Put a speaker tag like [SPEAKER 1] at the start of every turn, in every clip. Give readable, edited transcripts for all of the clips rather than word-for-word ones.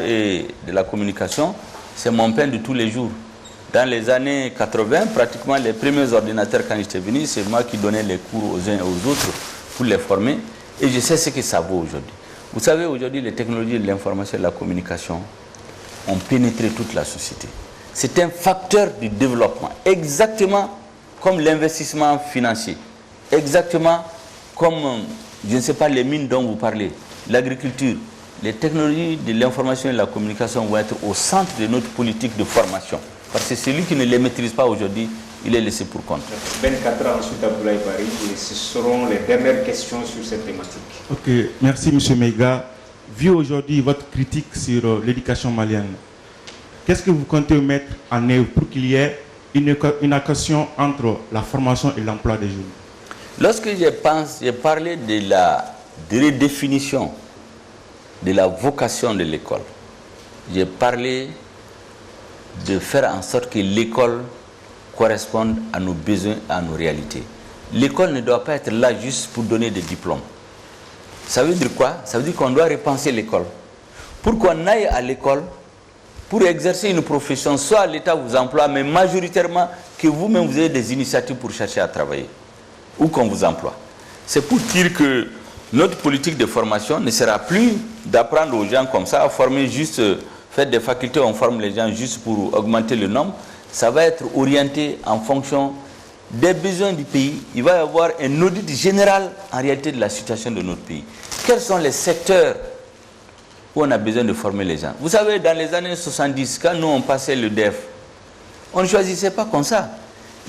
[SPEAKER 1] Et de la communication, c'est mon pain de tous les jours. Dans les années 80, pratiquement les premiers ordinateurs quand j'étais venu, c'est moi qui donnais les cours aux uns et aux autres pour les former. Et je sais ce que ça vaut aujourd'hui. Vous savez, aujourd'hui, les technologies de l'information et de la communication ont pénétré toute la société. C'est un facteur du développement, exactement comme l'investissement financier, exactement comme, je ne sais pas, les mines dont vous parlez, l'agriculture. Les technologies de l'information et de la communication vont être au centre de notre politique de formation. Parce que celui qui ne les maîtrise pas aujourd'hui, il est laissé pour compte.
[SPEAKER 2] 24 ans ensuite à Boulaye Paris, et ce seront les dernières questions sur cette thématique.
[SPEAKER 3] Ok, merci M. Meiga. Vu aujourd'hui votre critique sur l'éducation malienne, qu'est-ce que vous comptez mettre en œuvre pour qu'il y ait une équation entre la formation et l'emploi des jeunes?
[SPEAKER 1] Lorsque j'ai parlé de la redéfinition de la vocation de l'école, j'ai parlé de faire en sorte que l'école corresponde à nos besoins, à nos réalités. L'école ne doit pas être là juste pour donner des diplômes. Ça veut dire quoi? Ça veut dire qu'on doit repenser l'école. Pour qu'on aille à l'école, pour exercer une profession, soit l'État vous emploie, mais majoritairement que vous-même vous ayez des initiatives pour chercher à travailler, ou qu'on vous emploie. C'est pour dire que notre politique de formation ne sera plus d'apprendre aux gens comme ça, à former juste, faire des facultés, on forme les gens juste pour augmenter le nombre. Ça va être orienté en fonction des besoins du pays. Il va y avoir un audit général en réalité de la situation de notre pays. Quels sont les secteurs où on a besoin de former les gens? Vous savez, dans les années 70, quand nous on passait le DEF, on ne choisissait pas comme ça.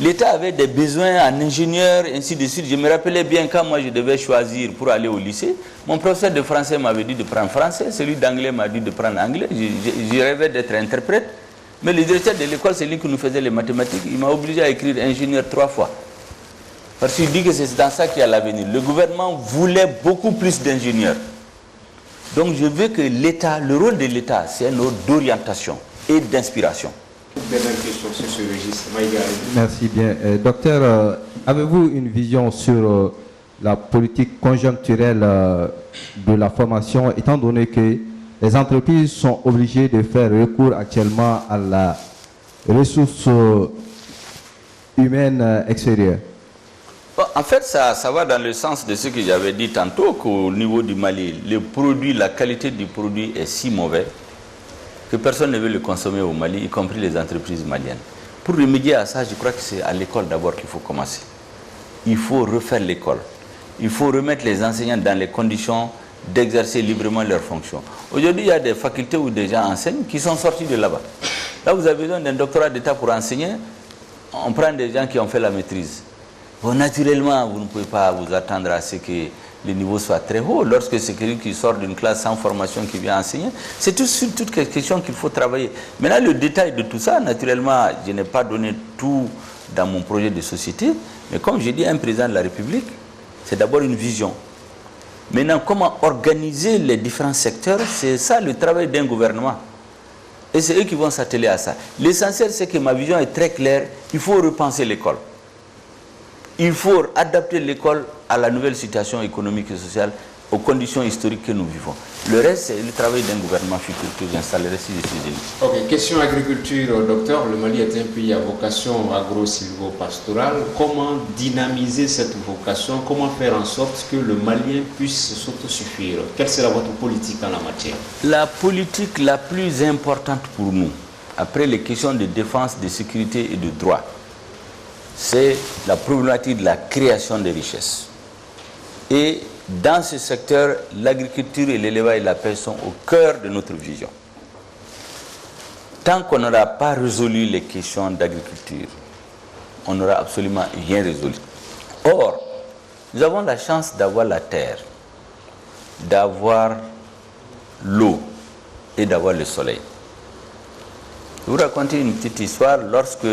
[SPEAKER 1] L'État avait des besoins en ingénieurs, ainsi de suite. Je me rappelais bien quand moi je devais choisir pour aller au lycée, mon professeur de français m'avait dit de prendre français, celui d'anglais m'a dit de prendre anglais. Je rêvais d'être interprète, mais le directeur de l'école, c'est lui qui nous faisait les mathématiques, il m'a obligé à écrire ingénieur 3 fois. Parce qu'il dit que c'est dans ça qu'il y a l'avenir. Le gouvernement voulait beaucoup plus d'ingénieurs. Donc je veux que l'État, le rôle de l'État, c'est un rôle d'orientation et d'inspiration.
[SPEAKER 2] Dernière question sur ce registre.
[SPEAKER 4] Merci bien. Docteur, avez-vous une vision sur la politique conjoncturelle de la formation, étant donné que les entreprises sont obligées de faire recours actuellement à la ressource humaine extérieure?
[SPEAKER 1] Bon, en fait, ça va dans le sens de ce que j'avais dit tantôt, qu'au niveau du Mali, le produit, la qualité du produit est si mauvaise que personne ne veut le consommer au Mali, y compris les entreprises maliennes. Pour remédier à ça, je crois que c'est à l'école d'abord qu'il faut commencer. Il faut refaire l'école. Il faut remettre les enseignants dans les conditions d'exercer librement leurs fonctions. Aujourd'hui, il y a des facultés où des gens enseignent qui sont sortis de là-bas. Là, vous avez besoin d'un doctorat d'État pour enseigner. On prend des gens qui ont fait la maîtrise. Bon, naturellement, vous ne pouvez pas vous attendre à ce que le niveau soit très haut. Lorsque c'est quelqu'un qui sort d'une classe sans formation qui vient enseigner, c'est toute question qu'il faut travailler. Maintenant, le détail de tout ça, naturellement, je n'ai pas donné tout dans mon projet de société, mais comme j'ai dit, un président de la République, c'est d'abord une vision. Maintenant, comment organiser les différents secteurs, c'est ça le travail d'un gouvernement. Et c'est eux qui vont s'atteler à ça. L'essentiel, c'est que ma vision est très claire, il faut repenser l'école. Il faut adapter l'école à la nouvelle situation économique et sociale, aux conditions historiques que nous vivons. Le reste, c'est le travail d'un gouvernement futur que j'installerai si je suis élu.
[SPEAKER 2] Ok, question agriculture, docteur. Le Mali est un pays à vocation agro-silvo-pastorale. Comment dynamiser cette vocation? Comment faire en sorte que le Malien puisse s'autosuffire? Quelle sera votre politique en la matière?
[SPEAKER 1] La politique la plus importante pour nous, après les questions de défense, de sécurité et de droit, c'est la problématique de la création de richesses. Et dans ce secteur, l'agriculture et l'élevage et la pêche sont au cœur de notre vision. Tant qu'on n'aura pas résolu les questions d'agriculture, on n'aura absolument rien résolu. Or, nous avons la chance d'avoir la terre, d'avoir l'eau et d'avoir le soleil. Je vais vous raconter une petite histoire. Lorsque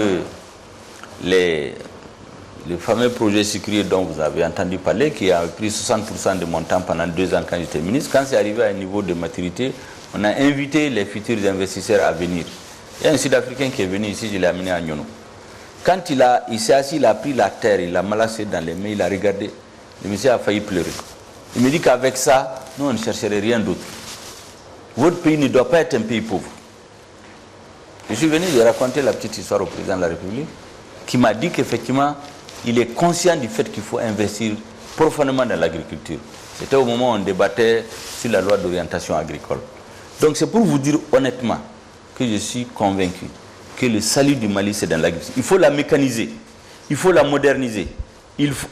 [SPEAKER 1] le fameux projet sucrier dont vous avez entendu parler, qui a pris 60% de mon temps pendant 2 ans quand j'étais ministre, quand c'est arrivé à un niveau de maturité, on a invité les futurs investisseurs à venir. Il y a un Sud-Africain qui est venu ici, je l'ai amené à Nyono. Quand il s'est assis, il a pris la terre, il l'a malassé dans les mains, il a regardé. Le monsieur a failli pleurer. Il me dit qu'avec ça, nous on ne chercherait rien d'autre. votre pays ne doit pas être un pays pauvre. Je suis venu de raconter la petite histoire au président de la République qui m'a dit qu'effectivement, il est conscient du fait qu'il faut investir profondément dans l'agriculture. C'était au moment où on débattait sur la loi d'orientation agricole. Donc c'est pour vous dire honnêtement que je suis convaincu que le salut du Mali, c'est dans l'agriculture. Il faut la mécaniser, il faut la moderniser,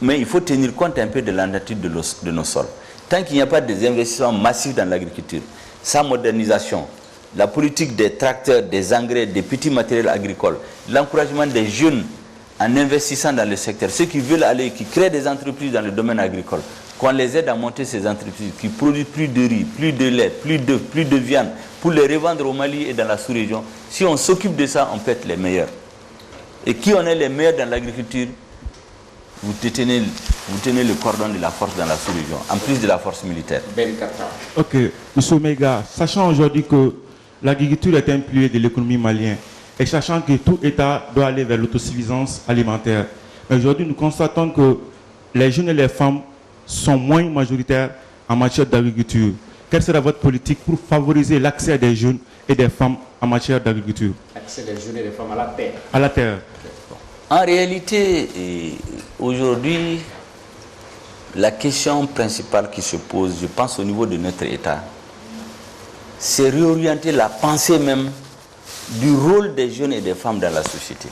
[SPEAKER 1] mais il faut tenir compte un peu de la nature de nos sols. Tant qu'il n'y a pas des investissements massifs dans l'agriculture, sa modernisation, la politique des tracteurs, des engrais, des petits matériels agricoles, l'encouragement des jeunes en investissant dans le secteur, ceux qui veulent aller, qui créent des entreprises dans le domaine agricole, qu'on les aide à monter ces entreprises, qui produisent plus de riz, plus de lait, plus de viande, pour les revendre au Mali et dans la sous-région. Si on s'occupe de ça, on peut être les meilleurs. Et qui on est les meilleurs dans l'agriculture, vous tenez le cordon de la force dans la sous-région, en plus de la force militaire.
[SPEAKER 3] Ok, M. Mega, sachant aujourd'hui que l'agriculture est un pilier de l'économie malienne, et sachant que tout État doit aller vers l'autosuffisance alimentaire, mais aujourd'hui nous constatons que les jeunes et les femmes sont moins majoritaires en matière d'agriculture. Quelle sera votre politique pour favoriser l'accès des jeunes et des femmes en matière d'agriculture?
[SPEAKER 2] Accès des jeunes et des femmes à la terre.
[SPEAKER 3] À la terre.
[SPEAKER 1] En réalité, aujourd'hui, la question principale qui se pose, je pense au niveau de notre État, c'est réorienter la pensée même du rôle des jeunes et des femmes dans la société.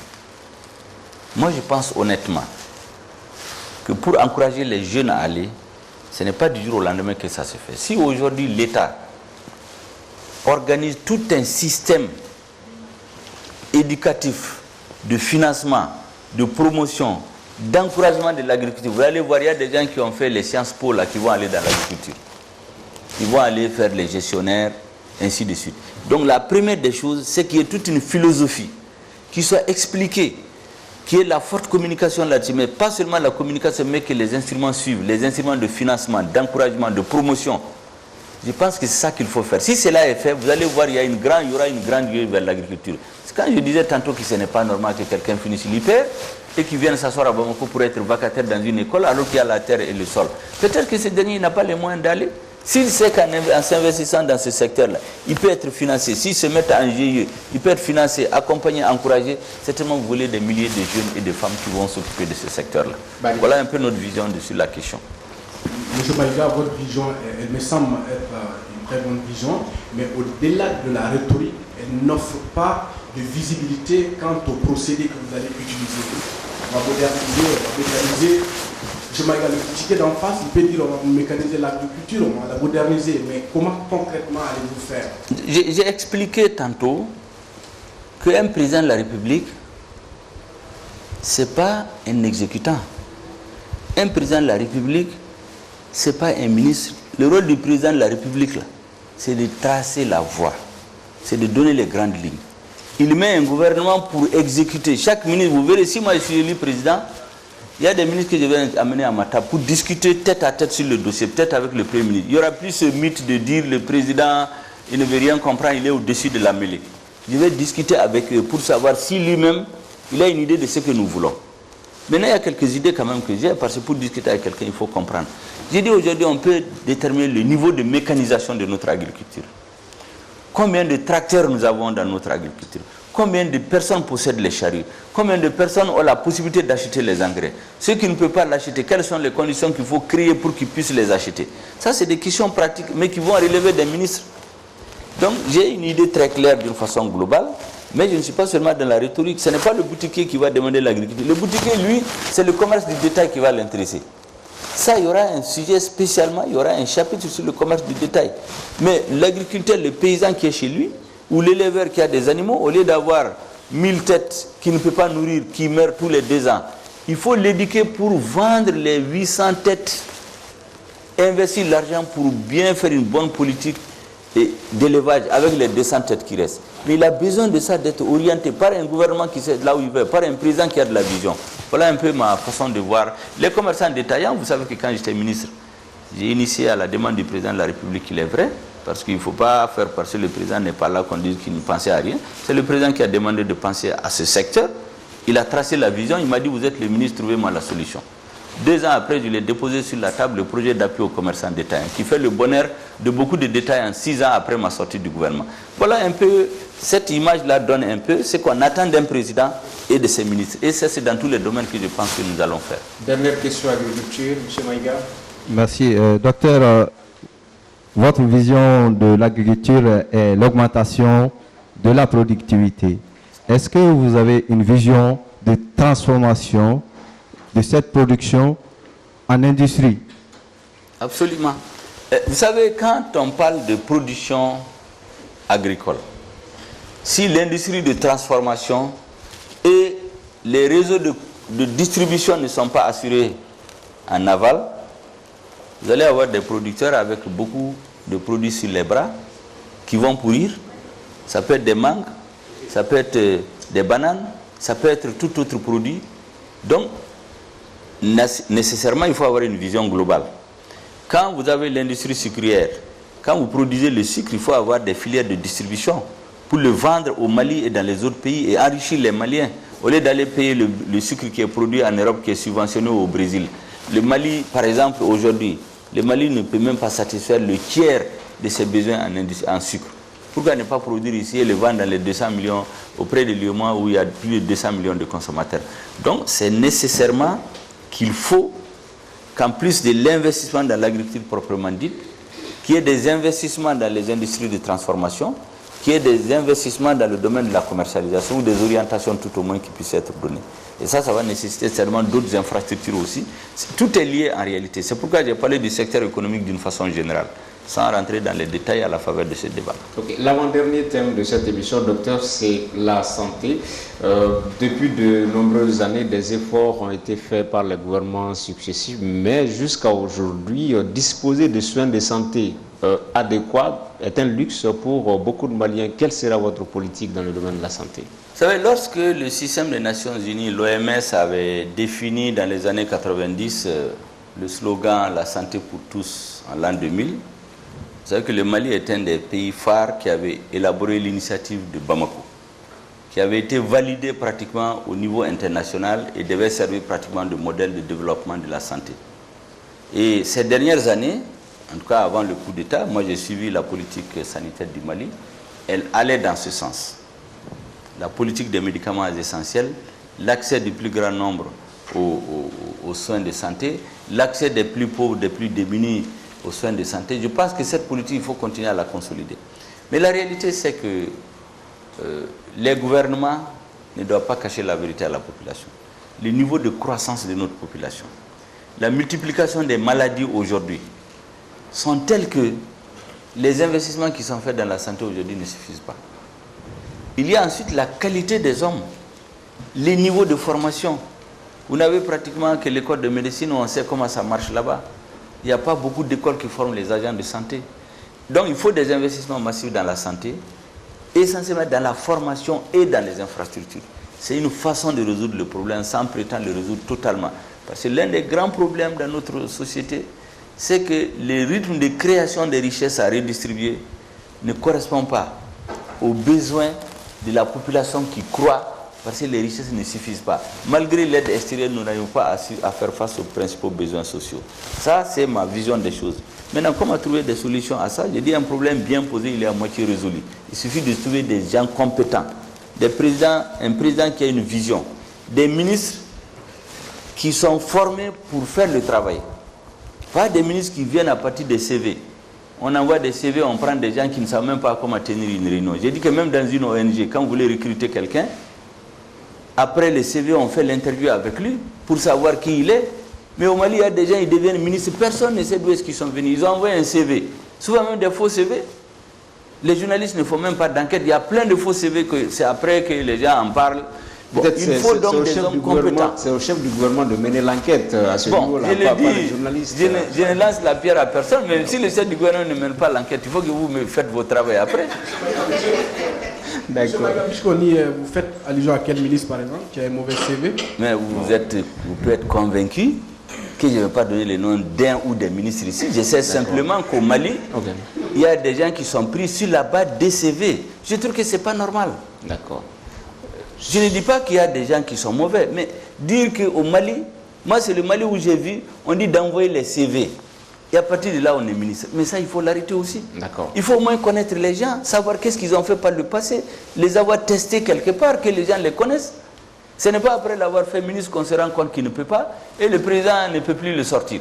[SPEAKER 1] Moi, je pense honnêtement que pour encourager les jeunes à aller, ce n'est pas du jour au lendemain que ça se fait. Si aujourd'hui l'État organise tout un système éducatif, de financement, de promotion, d'encouragement de l'agriculture, vous allez voir, il y a des gens qui ont fait les Sciences Po là, qui vont aller dans l'agriculture. Ils vont aller faire les gestionnaires, ainsi de suite. Donc la première des choses, c'est qu'il y ait toute une philosophie qui soit expliquée, qu'il y ait la forte communication là-dessus, mais pas seulement la communication, mais que les instruments suivent, les instruments de financement, d'encouragement, de promotion. Je pense que c'est ça qu'il faut faire. Si cela est fait, vous allez voir, il y aura une grande gueule vers l'agriculture. C'est quand je disais tantôt que ce n'est pas normal que quelqu'un finisse l'hyper et qu'il vienne s'asseoir à Bamako pour être vacataire dans une école alors qu'il y a la terre et le sol. Peut-être que ce dernier n'a pas les moyens d'aller. S'il sait qu'en s'investissant dans ce secteur-là, il peut être financé. S'il se met en GIE, il peut être financé, accompagné, encouragé. Certainement, vous voulez des milliers de jeunes et de femmes qui vont s'occuper de ce secteur-là. Voilà un peu notre vision sur la question.
[SPEAKER 5] Monsieur Maïga, votre vision, elle me semble être une très bonne vision, mais au-delà de la rhétorique, elle n'offre pas de visibilité quant au procédé que vous allez utiliser. On va moderniser, on va mécaniser. M. Maïga, le ticket d'en face, il peut dire on va mécaniser l'agriculture, on va la moderniser, mais comment concrètement allez-vous faire?
[SPEAKER 1] J'ai expliqué tantôt qu'un président de la République, ce n'est pas un exécutant. Un président de la République, ce n'est pas un ministre. Le rôle du président de la République, c'est de tracer la voie, c'est de donner les grandes lignes. Il met un gouvernement pour exécuter. Chaque ministre, vous verrez, si moi je suis élu président, il y a des ministres que je vais amener à ma table pour discuter tête à tête sur le dossier, peut-être avec le Premier ministre. Il n'y aura plus ce mythe de dire le président, il ne veut rien comprendre, il est au-dessus de la mêlée. Je vais discuter avec eux pour savoir si lui-même, il a une idée de ce que nous voulons. Maintenant, il y a quelques idées quand même que j'ai, parce que pour discuter avec quelqu'un, il faut comprendre. J'ai dit aujourd'hui, on peut déterminer le niveau de mécanisation de notre agriculture. Combien de tracteurs nous avons dans notre agriculture? Combien de personnes possèdent les charrues? Combien de personnes ont la possibilité d'acheter les engrais? Ceux qui ne peuvent pas l'acheter, quelles sont les conditions qu'il faut créer pour qu'ils puissent les acheter? Ça, c'est des questions pratiques, mais qui vont relever des ministres. Donc, j'ai une idée très claire d'une façon globale, mais je ne suis pas seulement dans la rhétorique. Ce n'est pas le boutiquier qui va demander l'agriculture. Le boutiquier, lui, c'est le commerce du détail qui va l'intéresser. Ça, il y aura un sujet spécialement, il y aura un chapitre sur le commerce du détail. Mais l'agriculteur, le paysan qui est chez lui, ou l'éleveur qui a des animaux, au lieu d'avoir 1000 têtes qu'il ne peut pas nourrir, qui meurent tous les 2 ans, il faut l'éduquer pour vendre les 800 têtes, investir l'argent pour bien faire une bonne politique d'élevage avec les 200 têtes qui restent. Mais il a besoin de ça, d'être orienté par un gouvernement qui sait là où il veut, par un président qui a de la vision. Voilà un peu ma façon de voir. Les commerçants détaillants, vous savez que quand j'étais ministre, j'ai initié à la demande du président de la République, il est vrai, parce qu'il ne faut pas faire parce que le président n'est pas là qu'on dise qu'il ne pensait à rien. C'est le président qui a demandé de penser à ce secteur. Il a tracé la vision, il m'a dit, vous êtes le ministre, trouvez-moi la solution. 2 ans après, je l'ai déposé sur la table, le projet d'appui aux commerçants détaillants, qui fait le bonheur de beaucoup de détaillants 6 ans après ma sortie du gouvernement. Voilà un peu, cette image-là donne un peu ce qu'on attend d'un président et de ses ministres. Et ça, c'est dans tous les domaines que je pense que nous allons faire.
[SPEAKER 2] Dernière question agriculture, M. Maïga.
[SPEAKER 4] Merci. Docteur, votre vision de l'agriculture est l'augmentation de la productivité. Est-ce que vous avez une vision de transformation de cette production en industrie?
[SPEAKER 1] Absolument. Vous savez, quand on parle de production agricole, si l'industrie de transformation et les réseaux de distribution ne sont pas assurés en aval, vous allez avoir des producteurs avec beaucoup de produits sur les bras qui vont pourrir. Ça peut être des mangues, ça peut être des bananes, ça peut être tout autre produit. Donc, nécessairement, il faut avoir une vision globale. Quand vous avez l'industrie sucrière, quand vous produisez le sucre, il faut avoir des filières de distribution pour le vendre au Mali et dans les autres pays et enrichir les Maliens. Au lieu d'aller payer le sucre qui est produit en Europe, qui est subventionné au Brésil. Le Mali, par exemple, aujourd'hui, le Mali ne peut même pas satisfaire le tiers de ses besoins en sucre. Pourquoi ne pas produire ici et le vendre dans les 200 millions auprès de l'UEMOA où il y a plus de 200 millions de consommateurs? Donc, c'est nécessairement qu'il faut qu'en plus de l'investissement dans l'agriculture proprement dite, qu'il y ait des investissements dans les industries de transformation, qu'il y ait des investissements dans le domaine de la commercialisation ou des orientations tout au moins qui puissent être données. Et ça va nécessiter certainement d'autres infrastructures aussi. Tout est lié en réalité. C'est pourquoi j'ai parlé du secteur économique d'une façon générale, sans rentrer dans les détails à la faveur de ce débat.
[SPEAKER 2] Okay. L'avant-dernier thème de cette émission, docteur, c'est la santé. Depuis de nombreuses années, des efforts ont été faits par les gouvernements successifs, mais jusqu'à aujourd'hui, disposer de soins de santé adéquats est un luxe pour beaucoup de Maliens. Quelle sera votre politique dans le domaine de la santé?
[SPEAKER 1] Vous savez, lorsque le système des Nations Unies, l'OMS, avait défini dans les années 90 le slogan « La santé pour tous » en l'an 2000, vous savez que le Mali est un des pays phares qui avait élaboré l'initiative de Bamako, qui avait été validée pratiquement au niveau international et devait servir pratiquement de modèle de développement de la santé. Et ces dernières années, en tout cas avant le coup d'État, moi j'ai suivi la politique sanitaire du Mali, elle allait dans ce sens. La politique des médicaments essentiels, l'accès du plus grand nombre aux soins de santé, l'accès des plus pauvres, des plus démunis aux soins de santé. Je pense que cette politique, il faut continuer à la consolider. Mais la réalité, c'est que les gouvernements ne doivent pas cacher la vérité à la population. Le niveau de croissance de notre population, la multiplication des maladies aujourd'hui sont tels que les investissements qui sont faits dans la santé aujourd'hui ne suffisent pas. Il y a ensuite la qualité des hommes, les niveaux de formation. Vous n'avez pratiquement que l'école de médecine où on sait comment ça marche là-bas. Il n'y a pas beaucoup d'écoles qui forment les agents de santé. Donc il faut des investissements massifs dans la santé, essentiellement dans la formation et dans les infrastructures. C'est une façon de résoudre le problème sans prétendre le résoudre totalement. Parce que l'un des grands problèmes dans notre société, c'est que le rythme de création des richesses à redistribuer ne correspond pas aux besoins de la population qui croit, parce que les richesses ne suffisent pas. Malgré l'aide extérieure, nous n'arrivons pas à faire face aux principaux besoins sociaux. Ça, c'est ma vision des choses. Maintenant, comment trouver des solutions à ça? Je dis un problème bien posé, il est à moitié résolu. Il suffit de trouver des gens compétents, un président qui a une vision, des ministres qui sont formés pour faire le travail. Pas des ministres qui viennent à partir des CV. On envoie des CV, on prend des gens qui ne savent même pas comment tenir une réunion. J'ai dit que même dans une ONG, quand vous voulez recruter quelqu'un, après le CV, on fait l'interview avec lui pour savoir qui il est. Mais au Mali, il y a des gens, ils deviennent ministres. Personne ne sait d'où est-ce qu'ils sont venus. Ils ont envoyé un CV. Souvent même des faux CV. Les journalistes ne font même pas d'enquête. Il y a plein de faux CV que c'est après que les gens en parlent. Bon, il faut donc des hommes compétents.
[SPEAKER 2] C'est au chef du gouvernement de mener l'enquête à ce niveau-là, pas les journalistes.
[SPEAKER 1] Je ne lance la pierre à personne, mais si le chef du gouvernement ne mène pas l'enquête, il faut que vous me faites votre travail après.
[SPEAKER 5] D'accord. Puisqu'on dit, vous faites allusion à quel ministre, par exemple, qui a un mauvais CV?
[SPEAKER 1] Mais vous pouvez être convaincu que je ne vais pas donner le nom d'un ou des ministres ici. Je sais simplement qu'au Mali, il y a des gens qui sont pris sur la base des CV. Je trouve que ce n'est pas normal.
[SPEAKER 2] D'accord.
[SPEAKER 1] Je ne dis pas qu'il y a des gens qui sont mauvais, mais dire qu'au Mali, Moi, c'est le Mali où j'ai vu, on dit d'envoyer les CV. Et à partir de là, on est ministre. Mais ça, il faut l'arrêter aussi.
[SPEAKER 2] D'accord.
[SPEAKER 1] Il faut au moins connaître les gens, savoir qu'est-ce qu'ils ont fait par le passé, les avoir testés quelque part, que les gens les connaissent. Ce n'est pas après l'avoir fait ministre qu'on se rend compte qu'il ne peut pas, et le président ne peut plus le sortir.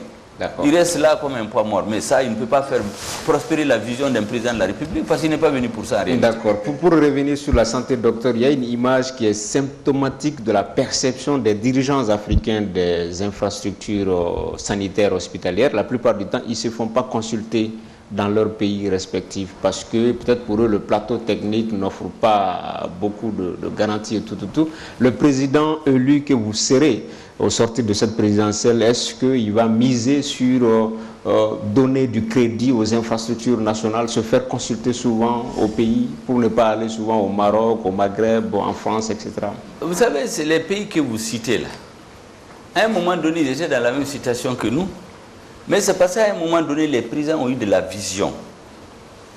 [SPEAKER 1] Il reste là comme un poids mort. Mais ça, il ne peut pas faire prospérer la vision d'un président de la République parce qu'il n'est pas venu pour ça.
[SPEAKER 2] D'accord. Pour revenir sur la santé, docteur, il y a une image qui est symptomatique de la perception des dirigeants africains des infrastructures sanitaires hospitalières. La plupart du temps, ils ne se font pas consulter dans leur pays respectifs parce que peut-être pour eux le plateau technique n'offre pas beaucoup de garanties et tout. Le président élu que vous serez au sortir de cette présidentielle, est-ce qu'il va miser sur donner du crédit aux infrastructures nationales, se faire consulter souvent au pays pour ne pas aller souvent au Maroc, au Maghreb, en France, etc.
[SPEAKER 1] Vous savez, c'est les pays que vous citez là. À un moment donné, ils étaient dans la même situation que nous. Mais c'est parce qu'à un moment donné, les présidents ont eu de la vision.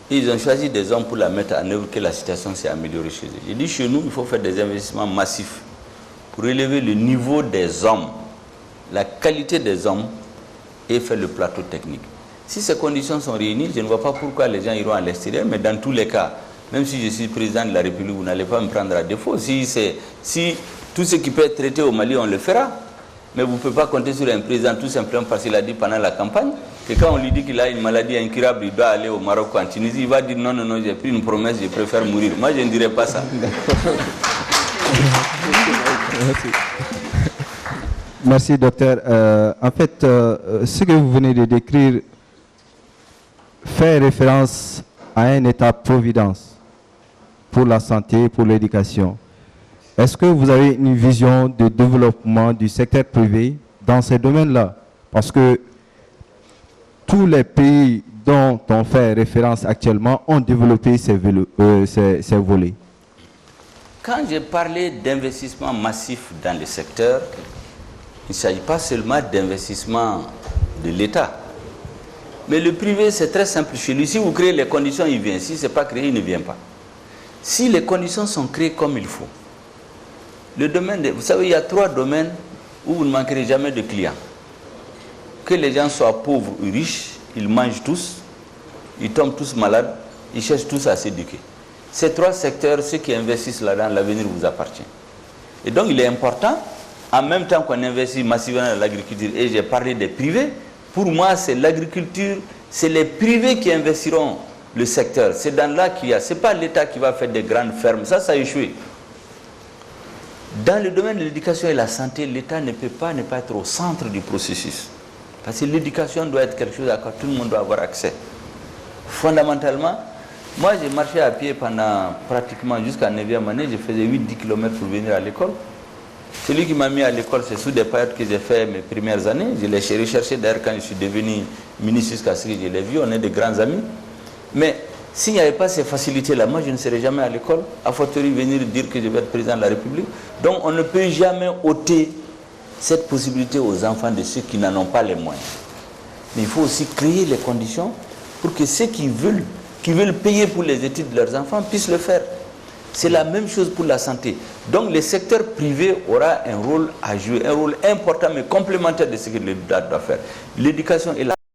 [SPEAKER 1] Et ils ont choisi des hommes pour la mettre en œuvre que la situation s'est améliorée chez eux. J'ai dit, chez nous, il faut faire des investissements massifs pour élever le niveau des hommes, la qualité des hommes et faire le plateau technique. Si ces conditions sont réunies, je ne vois pas pourquoi les gens iront à l'extérieur, mais dans tous les cas, même si je suis président de la République, vous n'allez pas me prendre à défaut. Si tout ce qui peut être traité au Mali, on le fera. Mais vous ne pouvez pas compter sur un président tout simplement parce qu'il a dit pendant la campagne que quand on lui dit qu'il a une maladie incurable, il doit aller au Maroc ou en Tunisie, il va dire non, j'ai pris une promesse, je préfère mourir. Moi, je ne dirais pas ça.
[SPEAKER 4] Merci, docteur. En fait, ce que vous venez de décrire fait référence à un état-providence pour la santé, pour l'éducation. Est-ce que vous avez une vision de développement du secteur privé dans ces domaines-là? Parce que tous les pays dont on fait référence actuellement ont développé ces volets.
[SPEAKER 1] Quand j'ai parlé d'investissement massif dans le secteur, il ne s'agit pas seulement d'investissement de l'État. Mais le privé, c'est très simple chez lui. Si vous créez les conditions, il vient. Si ce n'est pas créé, il ne vient pas. Si les conditions sont créées comme il faut, le domaine, vous savez, il y a 3 domaines où vous ne manquerez jamais de clients. Que les gens soient pauvres ou riches, ils mangent tous, ils tombent tous malades, ils cherchent tous à s'éduquer. Ces 3 secteurs, ceux qui investissent là-dedans, l'avenir vous appartient. Et donc, il est important, en même temps qu'on investit massivement dans l'agriculture, et j'ai parlé des privés, pour moi, c'est l'agriculture, c'est les privés qui investiront le secteur. C'est dans là qu'il y a, ce n'est pas l'État qui va faire des grandes fermes, ça a échoué. Dans le domaine de l'éducation et la santé, l'État ne peut pas ne pas être au centre du processus. Parce que l'éducation doit être quelque chose à quoi tout le monde doit avoir accès. Fondamentalement, moi j'ai marché à pied pendant pratiquement jusqu'à 9e année, je faisais 8-10 km pour venir à l'école. Celui qui m'a mis à l'école, c'est sous des périodes que j'ai fait mes premières années. Je l'ai recherché d'ailleurs quand je suis devenu ministre jusqu'à ce que je l'ai vu, on est des grands amis. Mais s'il n'y avait pas ces facilités-là, moi je ne serais jamais à l'école, à fortiori venir dire que je vais être président de la République. Donc on ne peut jamais ôter cette possibilité aux enfants de ceux qui n'en ont pas les moyens. Mais il faut aussi créer les conditions pour que ceux qui veulent payer pour les études de leurs enfants puissent le faire. C'est la même chose pour la santé. Donc le secteur privé aura un rôle à jouer, un rôle important mais complémentaire de ce que l'État doit faire. L'éducation et la